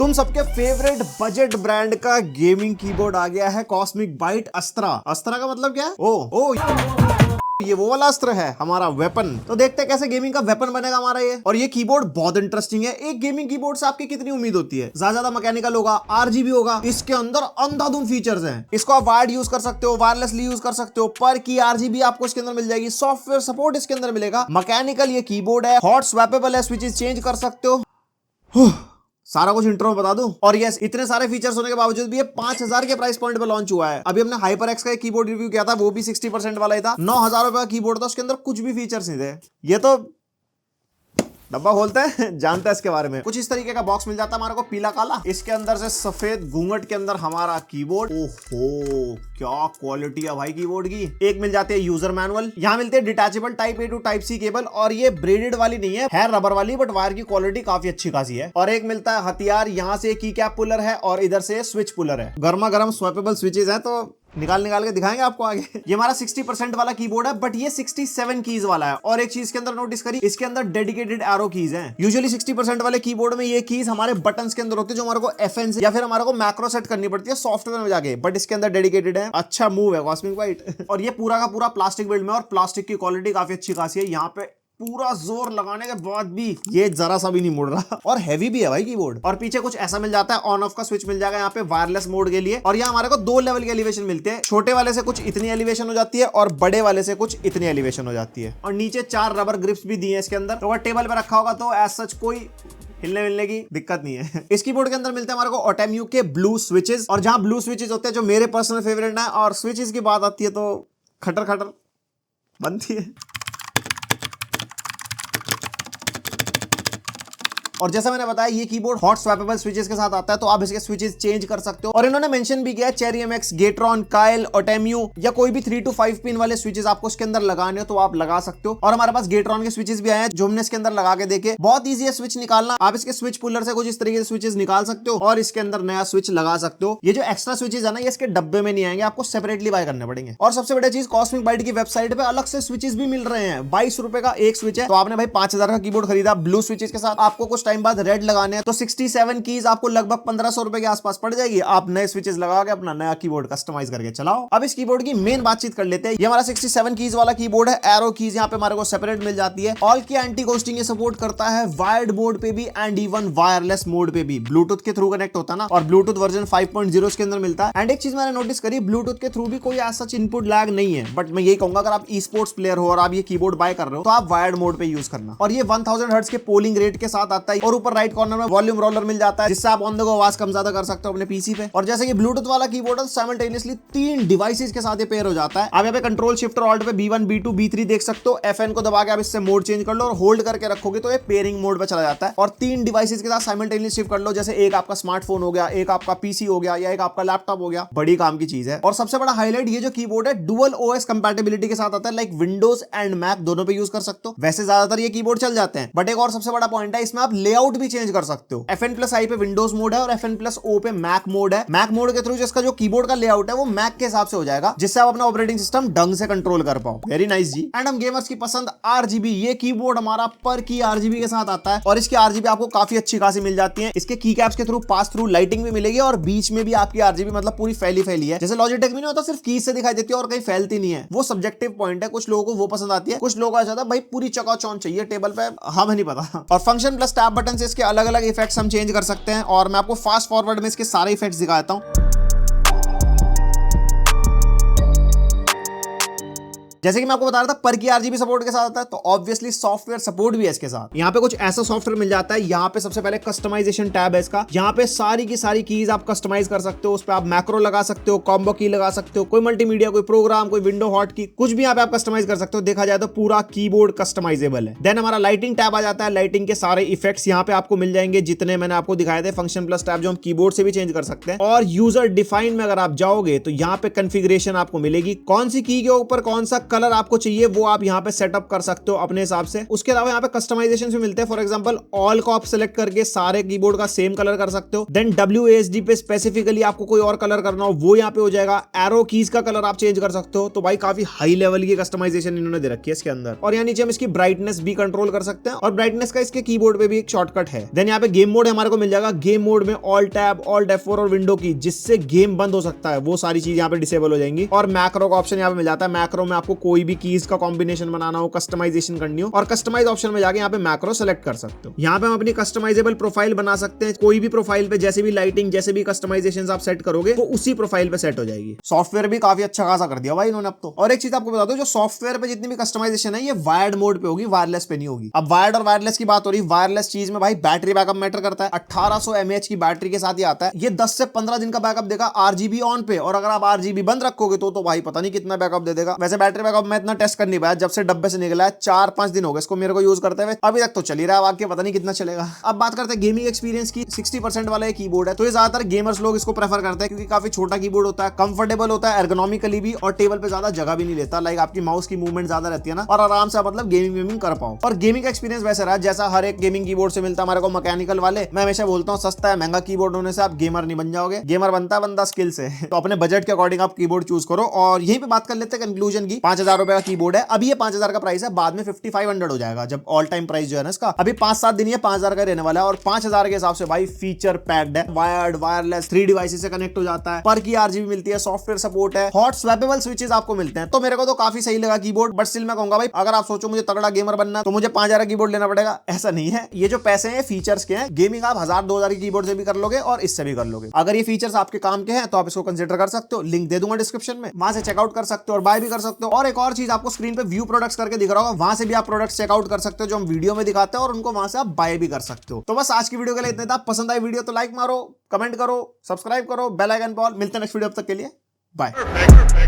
तुम सबके favourite budget brand का गेमिंग कीबोर्ड आ गया है, कॉस्मिक बाइट अस्त्रा। अस्त्रा का मतलब क्या है? ओ ये वो वाला अस्त्र है, हमारा वेपन। तो देखते हैं कैसे गेमिंग का वेपन बनेगा हमारा ये। और ये कीबोर्ड बहुत इंटरेस्टिंग है। एक गेमिंग कीबोर्ड से आपकी कितनी उम्मीद होती है? ज्यादा मैकेनिकल होगा, आरजीबी होगा। इसके अंदर अंधाधुंध फीचर्स हैं। इसको आप वायर्ड यूज कर सकते हो, वायरलेसली यूज कर सकते हो। पर की आरजीबी आपको इसके अंदर मिल जाएगी। सॉफ्टवेयर सपोर्ट इसके अंदर मिलेगा। मैकेनिकल ये कीबोर्ड है, हॉट स्वैपेबल है, स्विचेस चेंज कर सकते हो। सारा कुछ इंट्रो में बता दूं। और यस, इतने सारे फीचर्स होने के बावजूद भी ये 5000 के प्राइस पॉइंट पे लॉन्च हुआ है। अभी हमने हाइपर एक्स का एक कीबोर्ड रिव्यू किया था, वो भी 60% वाला ही था। 9000 रुपए का कीबोर्ड था, उसके अंदर कुछ भी फीचर्स नहीं थे। ये तो डब्बा खोलते हैं, जानते हैं इसके बारे में। कुछ इस तरीके का बॉक्स मिल जाता है हमारे को, पीला काला। इसके अंदर से सफेद घूंघट के अंदर हमारा कीबोर्ड। ओहो, क्या क्वालिटी है भाई कीबोर्ड की। एक मिल जाती है यूजर मैनुअल। यहाँ मिलते हैं detachable type A to type C cable. और ये ब्रेडेड वाली नहीं है रबर वाली, बट वायर की क्वालिटी काफी अच्छी खासी है। और एक मिलता है हथियार, यहाँ से की कैप पुलर है और इधर से स्विच पुलर है। गर्मा गर्म स्वैपेबल स्विचेस है, तो निकाल के दिखाएंगे आपको आगे। ये हमारा 60% वाला कीबोर्ड है, बट ये 67 कीज वाला है। और एक चीज के अंदर नोटिस करी, इसके अंदर डेडिकेटेड एरो कीज हैं। यूजुअली 60% वाले कीबोर्ड में ये कीज हमारे बटन्स के अंदर होती है, जो हमारे को FN से या फिर हमारे को मैक्रो सेट करनी पड़ती है सॉफ्टवेयर में जाके। बट इसके अंदर डेडिकेटेड है। अच्छा मूव है कॉस्मिक बाइट। और ये पूरा का पूरा प्लास्टिक बिल्ड में, और प्लास्टिक की क्वालिटी काफी अच्छी खासी है। यहाँ पे पूरा जोर लगाने के बाद भी ये जरा सा भी नहीं मुड़ रहा। और हैवी भी है भाई कीबोर्ड। और पीछे कुछ ऐसा मिल जाता है, ऑन ऑफ का स्विच मिल जाएगा यहाँ पे वायरलेस मोड के लिए। और यहाँ हमारे को 2 लेवल के एलिवेशन मिलते हैं। छोटे वाले से कुछ इतनी एलिवेशन हो जाती है और बड़े वाले से कुछ इतनी एलिवेशन हो जाती है। और नीचे 4 रबर ग्रिप्स भी दिए हैं इसके अंदर। तो अगर टेबल पे रखा होगा तो एज सच कोई हिलने मिलने की दिक्कत नहीं है। इस कीबोर्ड के अंदर मिलते हैं हमारे को ऑटेम्यू के ब्लू स्विचेस। और जहां ब्लू स्विचेस होते हैं, जो मेरे पर्सनल फेवरेट है, और स्विचेस की बात आती है तो खटर खटर बनती है। और जैसा मैंने बताया, ये कीबोर्ड हॉट स्वैपेबल स्विचेस के साथ आता है, तो आप इसके स्विचेस चेंज कर सकते हो। और इन्होंने मेंशन भी किया है चेरी MX, गेट्रॉन, काइल, ऑटेम्यू या कोई भी 3 to 5 पिन वाले स्विचेस आपको इसके अंदर लगाने हो तो आप लगा सकते हो। और हमारे पास गेट्रॉन के स्विचेस भी आए हैं, जो हमने इसके अंदर लगा के देखे। बहुत ईजी है स्विच निकालना। आप इसके स्विच पुलर से कुछ इस तरीके से स्विचेस निकाल सकते हो और इसके अंदर नया स्विच लगा सकते हो। ये जो एक्स्ट्रा स्विचेस है ना, ये इसके डब्बे में नहीं आएंगे, आपको सेपरेटली बाय करने पड़ेंगे। और सबसे बड़ी चीज, कॉस्मिक बाइट की वेबसाइट पे अलग से स्विचेस भी मिल रहे हैं। 22 रुपए का एक स्विच है। तो आपने भाई 5000 का कीबोर्ड खरीदा ब्लू स्विचेस के साथ, आपको कुछ टाइम बाद रेड लगाने तो 67 कीज आपको लगभग 1500 रुपए के आसपास पड़ जाएगी। आप नए स्विचेस लगा के अपना नया कीबोर्ड कस्टमाइज करके चलाओ। अब इस कीबोर्ड की मेन बातचीत कर लेते हैं। ये हमारा 67 कीज वाला कीबोर्ड है। एरो कीज यहाँ पे हमारे को सेपरेट मिल जाती है। ऑल की एंटी घोस्टिंग ये सपोर्ट करता है, वायर्ड मोड पे भी एंड इवन वायरलेस मोड पे भी। ब्लूटूथ के थ्रू कनेक्ट होता है ना, और ब्लूटूथ वर्जन 5.0 के अंदर मिलता है। एंड एक चीज मैंने नोटिस करी, ब्लूटूथ के थ्रू भी कोई ऐसा इनपुट लैग नहीं है। बट मैं यही कहूंगा, अगर आप ई स्पोर्ट्स प्लेयर हो और आप ये कीबोर्ड बाय कर रहे हो तो आप वायर्ड मोड पे यूज करना। और ये 1000 हर्ट्ज के पोलिंग रेट के साथ आता है। और ऊपर राइट कॉर्नर में वॉल्यूम रोलर मिल जाता है, जिससे आप ऑन द गो आवाज कम ज्यादा कर सकते हो अपने पीसी पे। और जैसे कि ब्लूटूथ वाला कीबोर्ड है, साइमल्टेनियसली 3 डिवाइसेस के साथ ये पेयर हो जाता है। आप यहाँ पे कंट्रोल शिफ्ट और ऑल्ट पे B1, B2, B3 देख सकते हो। FN को दबा के आप इससे मोड चेंज कर लो और होल्ड करके रखोगे तो ये पेयरिंग मोड पे चला जाता है। और 3 डिवाइसेस के साथ साइमल्टेनियसली शिफ्ट कर लो, जैसे एक आपका स्मार्टफोन हो गया, एक आपका पीसी हो गया, या एक आपका लैपटॉप हो गया। बड़ी काम की चीज है। और सबसे बड़ा हाईलाइट, ये जो कीबोर्ड है डुअल OS कंपैटिबिलिटी के साथ आता है। लाइक विंडोज एंड मैक दोनों पे यूज कर सकते हो। वैसे ज्यादातर ये कीबोर्ड चल जाते हैं, बट एक और सबसे बड़ा पॉइंट है, इसमें आप लेआउट भी चेंज कर सकते हो। FN+I पे विंडोज मोड है और FN+O पे मैक मोड है। मैक मोड के थ्रू जिसका जो कीबोर्ड का लेआउट है वो मैक के हिसाब से हो जाएगा, जिससे आप अपना ऑपरेटिंग सिस्टम ढंग से कंट्रोल कर पाओ। वेरी नाइस जी। एंड हम गेमर्स की पसंद RGB, ये कीबोर्ड हमारा पर की RGB के साथ आता है। और इसकी RGB आपको काफी अच्छी खासी मिल जाती है। इसके की कैप्स के थ्रू पास थ्रू लाइटिंग भी मिलेगी, और बीच में भी आपकी RGB मतलब पूरी फैली है। जैसे लॉजिटेक में नहीं होता, सिर्फ कीज से दिखाई देती है और कहीं फैलती नहीं है। वो सब्जेक्टिव पॉइंट है। कुछ लोगों को वो पसंद आती है, कुछ लोगों को ऐसा था भाई पूरी चकाचौंध चाहिए टेबल पे, हमें नहीं पता। और फंक्शन प्लस टैब बटन से इसके अलग अलग इफेक्ट्स हम चेंज कर सकते हैं। और मैं आपको फास्ट फॉरवर्ड में इसके सारे इफेक्ट्स दिखाता हूं। जैसे कि मैं आपको बता रहा था, पर की RGB सपोर्ट के साथ आता है, तो ऑब्वियसली सॉफ्टवेयर सपोर्ट भी है इसके साथ। यहाँ पे कुछ ऐसा सॉफ्टवेयर मिल जाता है। यहाँ पे सबसे पहले कस्टमाइजेशन टैब है इसका। यहाँ पे सारी की सारी कीज आप कस्टमाइज कर सकते हो। उस पे आप मैक्रो लगा सकते हो, कॉम्बो की लगा सकते हो, कोई मल्टीमीडिया, कोई प्रोग्राम, कोई विंडो हॉट की, कुछ भी यहाँ पे आप कस्टमाइज कर सकते हो। देखा जाए तो पूरा कीबोर्ड कस्टमाइजेबल है। देन हमारा लाइटिंग टैब आ जाता है। लाइटिंग के सारे इफेक्ट्स यहाँ पे आपको मिल जाएंगे, जितने मैंने आपको दिखाए थे। फंक्शन प्लस टैब जो हम कीबोर्ड से भी चेंज कर सकते हैं। और यूजर डिफाइन में अगर आप जाओगे तो यहाँ पे कॉन्फ़िगरेशन आपको मिलेगी, कौन सी की के ऊपर कौन सा कलर आपको चाहिए वो आप यहाँ पे सेटअप कर सकते हो अपने हिसाब से। उसके अलावा यहाँ पे कस्टमाइजेशन भी मिलते हैं। फॉर एग्जांपल ऑल को आप सिलेक्ट करके सारे कीबोर्ड का सेम कलर कर सकते हो। देन WASD पे स्पेसिफिकली आपको कोई और कलर करना हो वो यहाँ पे हो जाएगा। एरो कीज का कलर आप चेंज कर सकते हो। तो भाई काफी हाई लेवल की कस्टमाइजेशन इन्होंने दे रखी है इसके अंदर। और यहाँ नीचे हम इसकी ब्राइटनेस भी कंट्रोल कर सकते हैं और ब्राइटनेस का इसके कीबोर्ड पे भी एक शॉर्टकट है। देन यहाँ पे गेम मोड हमारे को मिल जाएगा। गेम मोड में ऑल टैब, ऑल F4 और विंडो की जिससे गेम बंद हो सकता है वो सारी चीज यहाँ पे डिसेबल हो जाएंगी। और मैक्रो का ऑप्शन यहाँ पे मिल जाता है। मैक्रो में आपको कोई भी कीज का कॉम्बिनेशन बनाना हो, कस्टमाइजेशन करनी हो और कस्टमाइज ऑप्शन में जाके यहाँ पे मैक्रो सेलेक्ट कर सकते हो। यहाँ पे हम अपनी कस्टमाइजेबल प्रोफाइल बना सकते हैं। कोई भी प्रोफाइल पे जैसे भी लाइटिंग, जैसे भी कस्टमाइजेशन आप सेट करोगे वो उसी प्रोफाइल पे सेट हो जाएगी। सॉफ्टवेयर भी काफी अच्छा खासा कर दिया भाई इन्होंने अब तो। और एक चीज आपको बता दो, जो सॉफ्टवेयर पे जितनी भी कस्टमाइजेशन है ये वायर्ड मोड पे होगी, वायरलेस पे नहीं होगी। अब वायर्ड और वायरलेस की बात हो रही है। वायरलेस चीज में भाई बैटरी बैकअप मैटर करता है। 1800 mAh की बैटरी के साथ ही आता है। ये 10 से 15 दिन का बैकअप देगा RGB ऑन पे। और अगर आप RGB बंद रखोगे तो भाई पता नहीं कितना बैकअप दे देगा। वैसे बैटरी बैकअप मैं इतना टेस्ट कर नहीं पाया, जब से डब्बे से निकला है 4-5 दिन हो गए इसको मेरे को यूज करते हुए। अभी तक तो चल ही रहा है, आपके पता नहीं कितना चलेगा। अब बात करते हैं गेमिंग एक्सपीरियंस की। 60% वाला ये कीबोर्ड है तो ये ज्यादातर गेमर्स लोग इसको प्रेफर करते हैं क्योंकि काफी छोटा कीबोर्ड होता है, कंफर्टेबल होता है एर्गोनॉमिकली भी और टेबल पे ज्यादा जगह भी नहीं लेता। लाइक आपकी माउस की मूवमेंट ज्यादा रहती है ना और आराम से मतलब गेमिंग कर पाओ। और गेमिंग का एक्सपीरियंस वैसे रहा जैसा हर एक गेमिंग कीबोर्ड से मिलता है हमारे को मैकेनिकल वाले। मैं हमेशा बोलता हूँ सस्ता है महंगा कीबोर्ड होने से आप गेमर नहीं बन जाओगे। गेमर बनता है बंदा स्किल से। तो अपने बजट के अकॉर्डिंग आप कीबोर्ड चूज करो। और यहीं पे बात कर लेते हैं कंक्लूजन की। 5000 रुपए का कीबोर्ड है। अभी ये 5000 का प्राइस है, बाद में 5500 हो जाएगा जब ऑल टाइम प्राइस जो है ना इसका। अभी 5-7 दिन ये 5000 का रहने वाला है। और 5000 के हिसाब से भाई फीचर पैक्ड है। वायर्ड, वायरलेस, 3 डिवाइसेस से कनेक्ट हो जाता है, पर की RGB मिलती है, सॉफ्टवेयर सपोर्ट है, हॉट स्वैपेबल स्विचेस आपको मिलते हैं। तो मेरे को तो काफी सही लगा कीबोर्ड। बट स्टिल मैं कहूंगा भाई अगर आप सोचो मुझे तगड़ा गेमर बनना तो मुझे 5000 का कीबोर्ड लेना पड़ेगा, ऐसा नहीं है। ये जो पैसे हैं फीचर्स के हैं। गेमिंग आप 1000-2000 की कीबोर्ड से भी कर लोगे और इससे भी कर लोगे। अगर ये फीचर्स आपके काम के हैं तो आप इसको कंसीडर कर सकते हो। लिंक दे दूंगा डिस्क्रिप्शन में, वहां से चेकआउट कर सकते हो और बाय भी कर सकते हो। और एक और चीज आपको स्क्रीन पे व्यू प्रोडक्ट्स करके दिख रहा होगा, वहां से भी आप प्रोडक्ट्स चेकआउट कर सकते हो जो हम वीडियो में दिखाते हैं और उनको वहां से आप बाय भी कर सकते हो। तो बस आज की वीडियो के लिए इतना था। पसंद आई वीडियो तो लाइक मारो, कमेंट करो, सब्सक्राइब करो, बेल आइकन पर। मिलते हैं नेक्स्ट वीडियो, तब तक के लिए बाय।